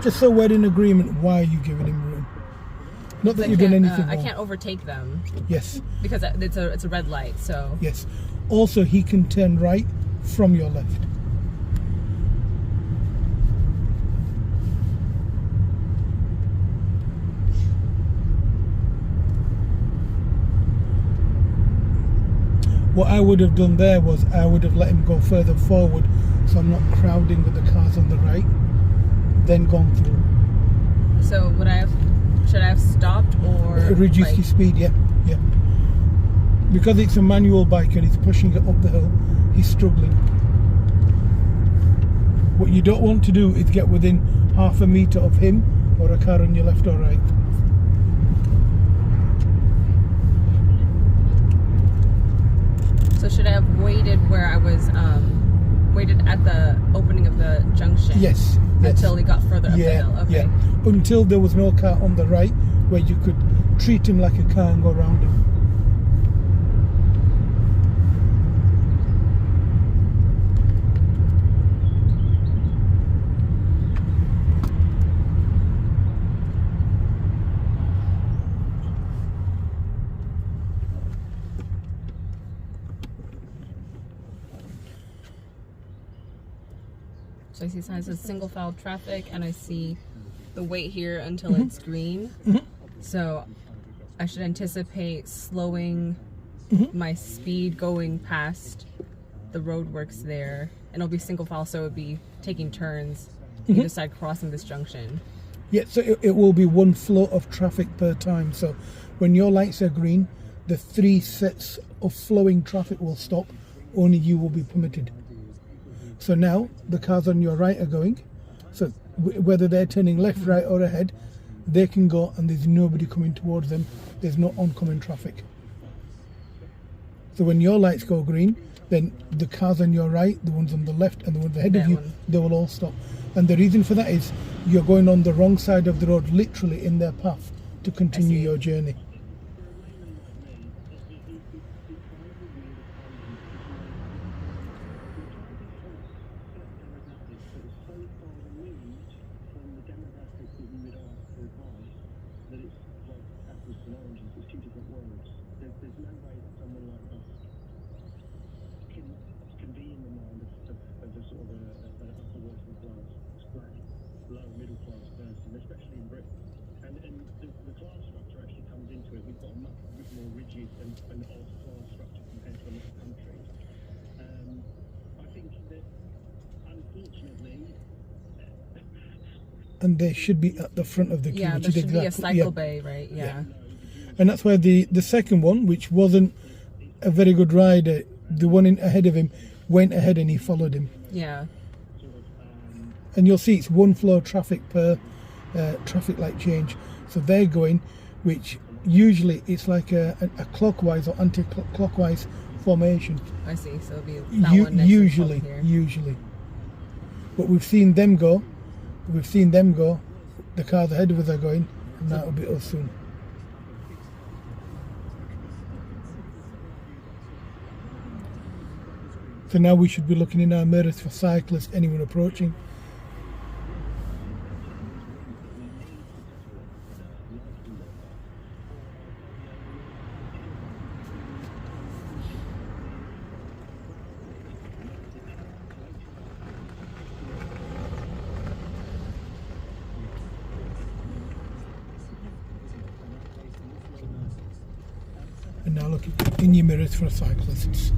Just so we're in agreement, why are you giving him room? Not that you've done anything wrong. I can't overtake them. Yes. Because it's a red light, so. Yes. Also, he can turn right from your left. What I would have done there was I would have let him go further forward so I'm not crowding with the cars on the right, then gone through. So should I have stopped or reduced his speed? Yeah. Because it's a manual bike and he's pushing it up the hill, he's struggling. What you don't want to do is get within half a metre of him or a car on your left or right. So should I have waited where I was, waited at the opening of the junction? Yes. Until he got further up the hill? Okay. Yeah. Until there was no car on the right where you could treat him like a car and go around him. So I see signs of single file traffic, and I see the wait here until it's green. So I should anticipate slowing my speed going past the roadworks there, and it'll be single file, so it'll be taking turns either side crossing this junction. Yeah, so it will be one flow of traffic per time. So when your lights are green, the 3 sets of flowing traffic will stop. Only you will be permitted. So now the cars on your right are going. So whether they're turning left, right or ahead, they can go and there's nobody coming towards them. There's no oncoming traffic. So when your lights go green, then the cars on your right, the ones on the left and the ones ahead of you, they will all stop. And the reason for that is you're going on the wrong side of the road, literally in their path, to continue your journey. And they should be at the front of the queue. Yeah, there should be a cycle bay, right? Yeah. And that's why the second one, which wasn't a very good rider, the one ahead of him went ahead and he followed him. Yeah. And you'll see it's one flow of traffic per traffic light change. So they're going, which usually it's like a clockwise or anti-clockwise formation. I see. So it'll be that one next usually. But we've seen them go. The cars ahead of us are going, and that'll be us soon. So now we should be looking in our mirrors for cyclists, anyone approaching. And now look in your mirrors for cyclists.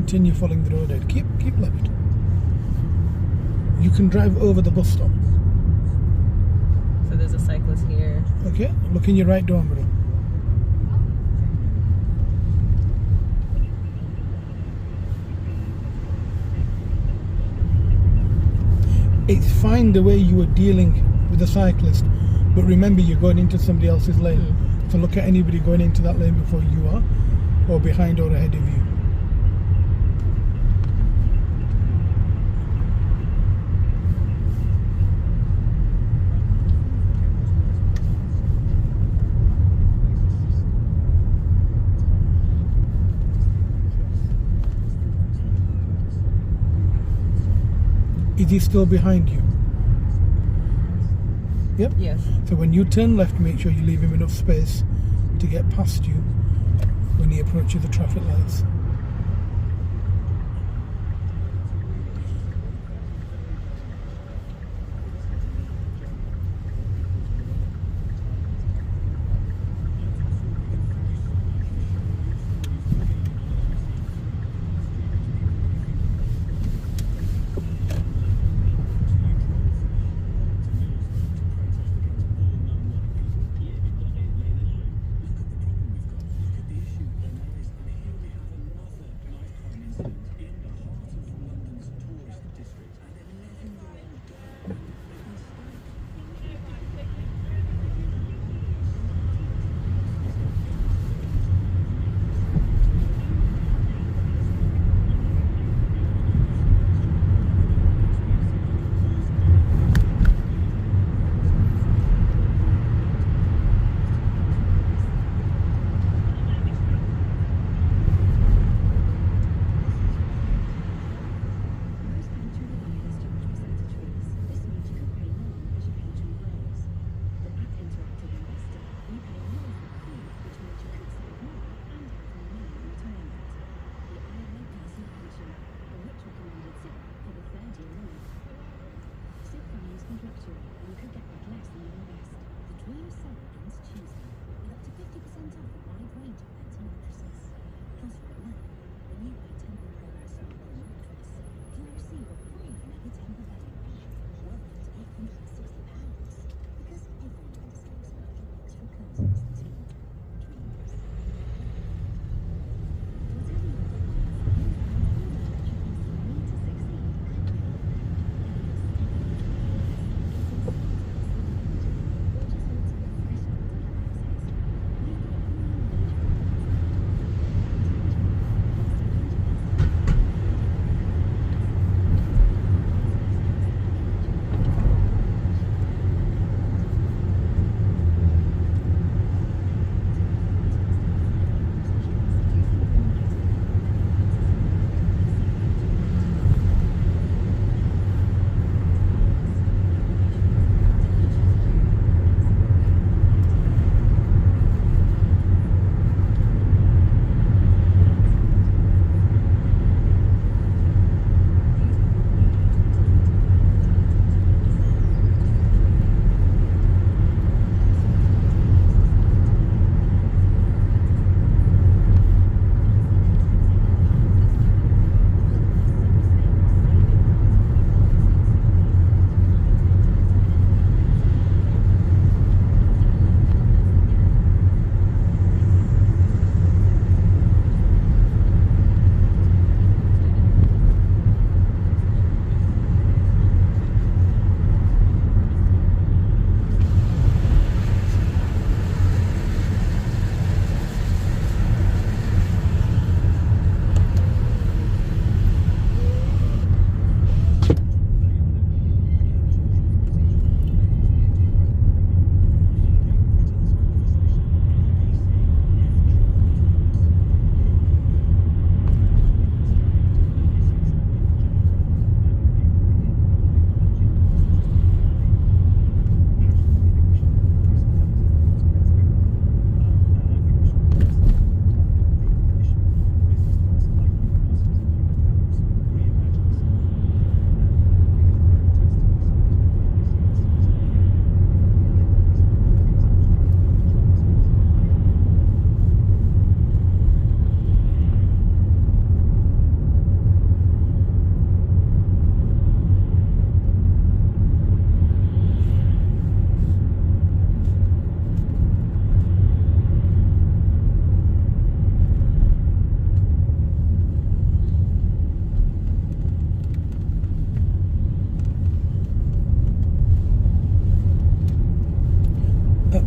continue following the road ahead. Keep left. You can drive over the bus stop. So there's a cyclist here. Okay, look in your right door mirror. It's fine the way you were dealing with the cyclist, but remember you're going into somebody else's lane. So look at anybody going into that lane before you are, or behind or ahead of you. Is he still behind you? Yep. Yes. So when you turn left, make sure you leave him enough space to get past you when he approaches the traffic lights.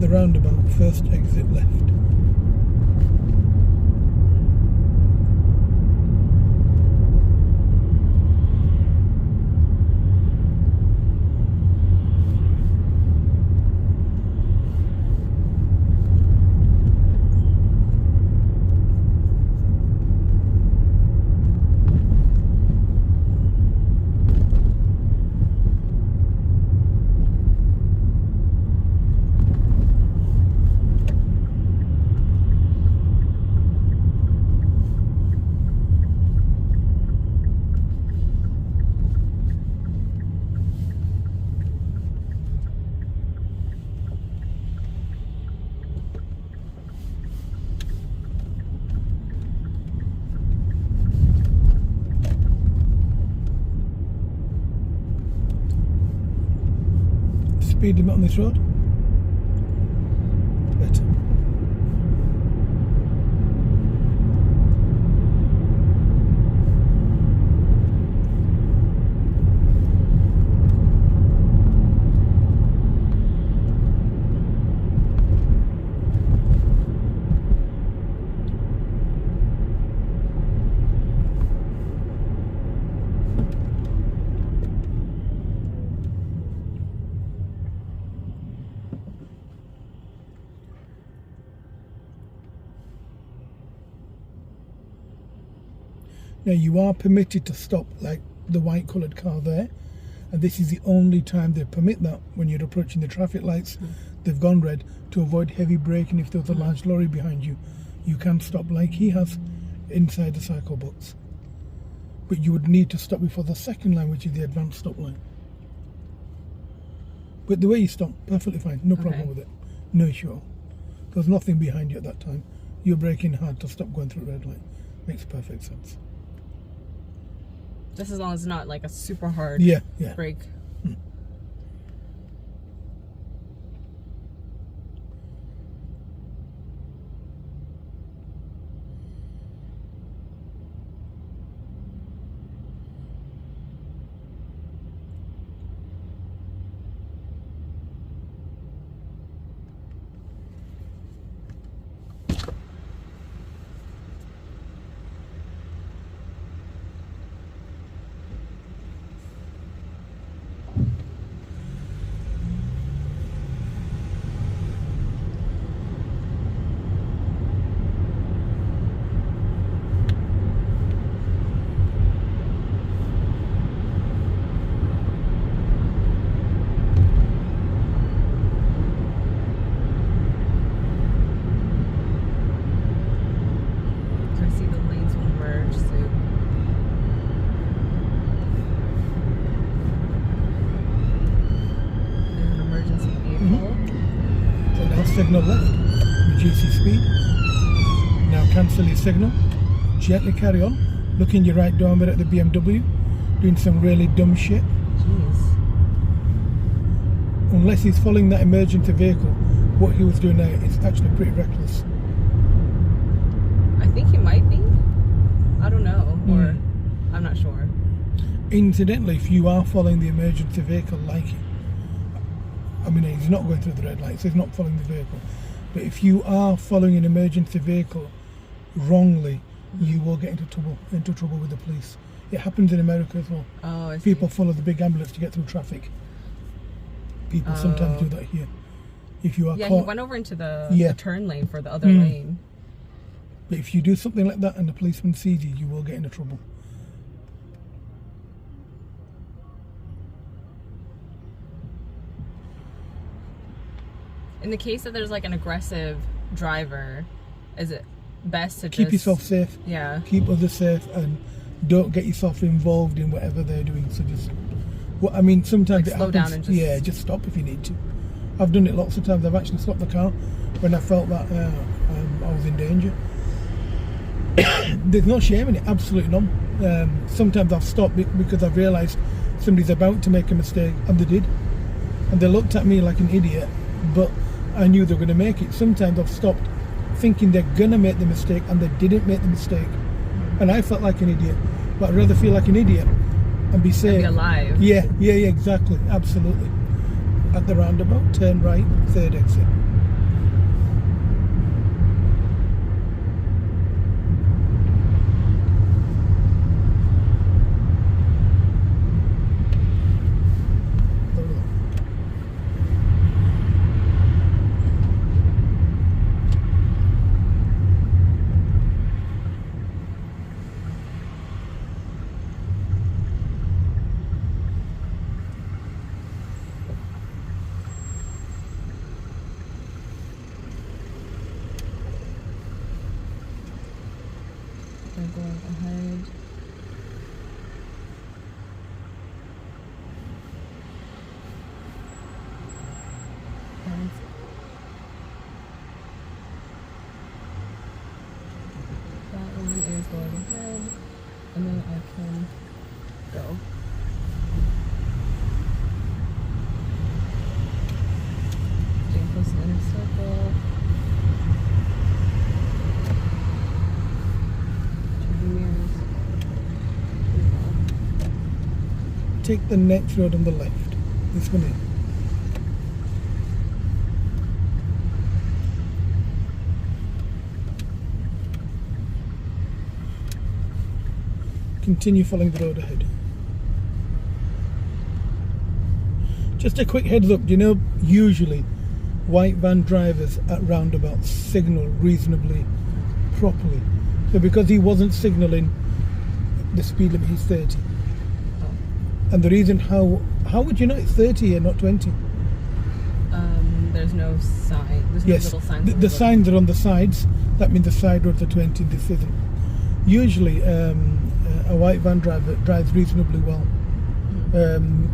the roundabout, first exit left. Speed limit on this road? Better. Now you are permitted to stop, like the white coloured car there, and this is the only time they permit that, when you're approaching the traffic lights. They've gone red to avoid heavy braking. If there's a large lorry behind you, you can stop like he has inside the cycle box. But you would need to stop before the second line, which is the advanced stop line. But the way you stop, perfectly fine, no problem with it, no issue at all. There's nothing behind you at that time. You're braking hard to stop going through red light. Makes perfect sense. Just as long as it's not like a super hard brake. Signal left, reduce your speed. Now cancel your signal, gently carry on, look in your right door mirror at the BMW, doing some really dumb shit. Jeez. Unless he's following that emergency vehicle, what he was doing there is actually pretty reckless. I think he might be. I don't know, or I'm not sure. Incidentally, if you are following the emergency vehicle like him, I mean, he's not going through the red lights, he's not following the vehicle. But if you are following an emergency vehicle wrongly, you will get into trouble with the police. It happens in America as well. Oh, I see. People follow the big ambulance to get through traffic. People sometimes do that here. If you are caught, he went over into the turn lane for the other lane. But if you do something like that and the policeman sees you, you will get into trouble. In the case that there's like an aggressive driver, is it best to keep yourself safe? Yeah. Keep others safe and don't get yourself involved in whatever they're doing. So just, well, I mean, sometimes like it slow happens. Down and just just stop if you need to. I've done it lots of times. I've actually stopped the car when I felt that I was in danger. There's no shame in it, absolutely none. Sometimes I've stopped because I've realised somebody's about to make a mistake, and they did, and they looked at me like an idiot, but I knew they were going to make it. Sometimes I've stopped thinking they're going to make the mistake, and they didn't make the mistake, and I felt like an idiot. But I'd rather feel like an idiot and be safe. And be alive. Yeah, exactly, absolutely. At the roundabout, turn right, third exit. going ahead. And that one is going ahead, and then I can go. Getting close to the inner circle. Checking mirrors. Take the next road on the left. This one here. Continue following the road ahead. Just a quick heads up, do you know, usually white van drivers at roundabouts signal reasonably properly. So because he wasn't signalling, the speed limit is 30. And the reason how would you know it's 30 here, not 20? There's no sign. There's no little signs. The signs are on the sides. That means the side roads are 20, this isn't. Usually a white van driver drives reasonably well.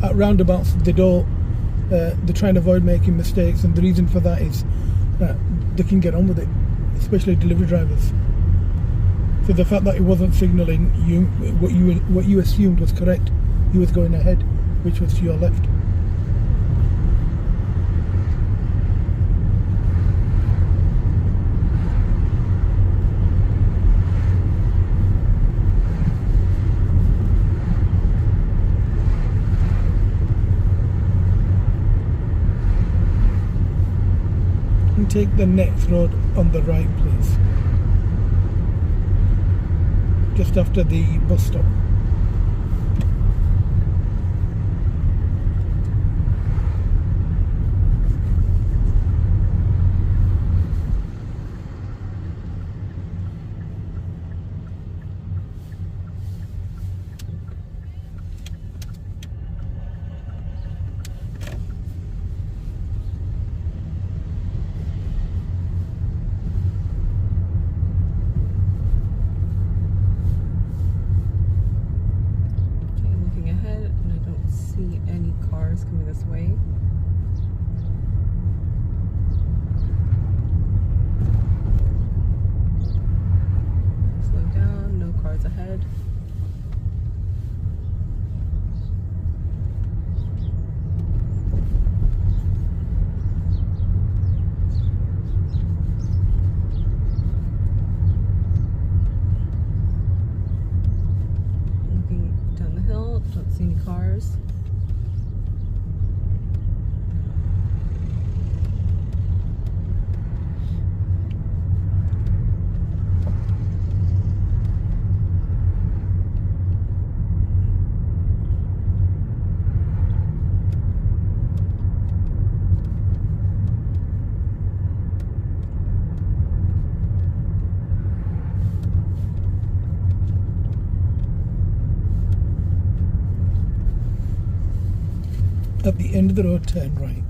At roundabouts they try and avoid making mistakes, and the reason for that is that they can get on with it, especially delivery drivers. So the fact that he wasn't signalling, what you assumed was correct. He was going ahead, which was to your left. And take the next road on the right, please. Just after the bus stop. Coming this way. Slow down, no cars ahead. Looking down the hill, don't see any cars. At the end of the road, turn right.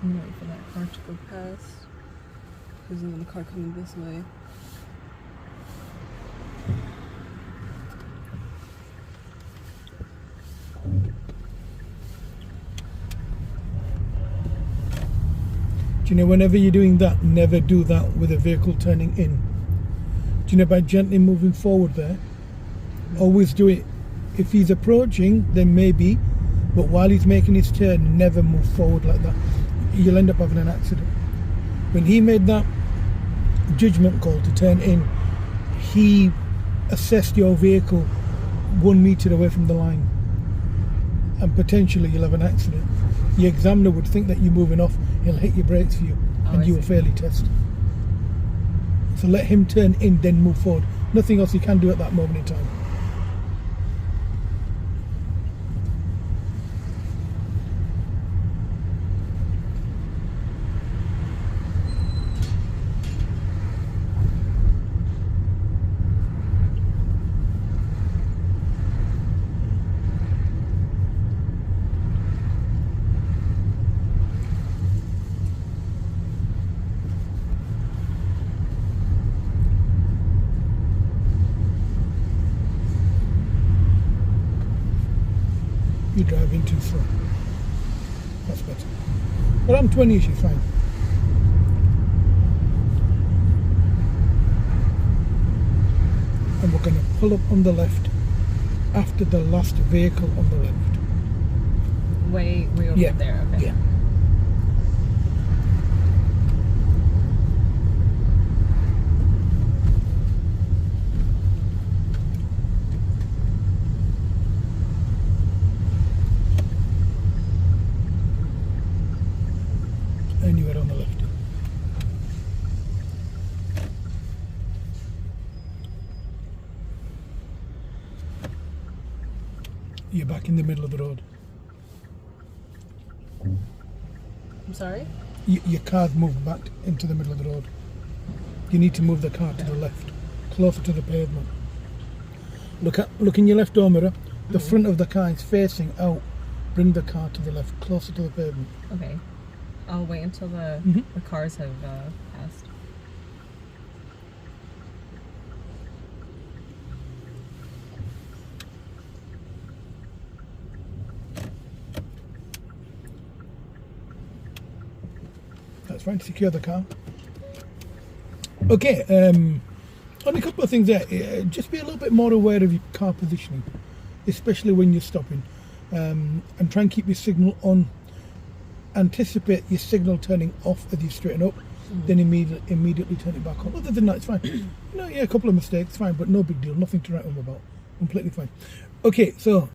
I'm waiting for that car to go past. There's another car coming this way. Do you know, whenever you're doing that, never do that with a vehicle turning in. Do you know, by gently moving forward there, always do it. If he's approaching, then maybe, but while he's making his turn, never move forward like that. You'll end up having an accident. When he made that judgment call to turn in, he assessed your vehicle 1 meter away from the line, and potentially you'll have an accident. your examiner would think that you're moving off, he'll hit your brakes for you, and I you will see. fail your test. So let him turn in, then move forward. Nothing else you can do at that moment in time. You're driving too slow. That's better. But I'm 20ish, you're fine. And we're going to pull up on the left after the last vehicle on the left. Way over Yeah. there. Okay. Yeah. Anywhere on the left. You're back in the middle of the road. I'm sorry? Your car's moved back into the middle of the road. You need to move the car to the left, closer to the pavement. Look in your left door mirror. The front of the car is facing out. Bring the car to the left, closer to the pavement. Okay. I'll wait until the cars have passed. That's fine. Secure the car. Okay. Only a couple of things there. Just be a little bit more aware of your car positioning, especially when you're stopping, and try and keep your signal on. Anticipate your signal turning off as you straighten up, then immediately turn it back on. Other than that, it's fine. A couple of mistakes, fine, but no big deal. Nothing to write home about. Completely fine. Okay, so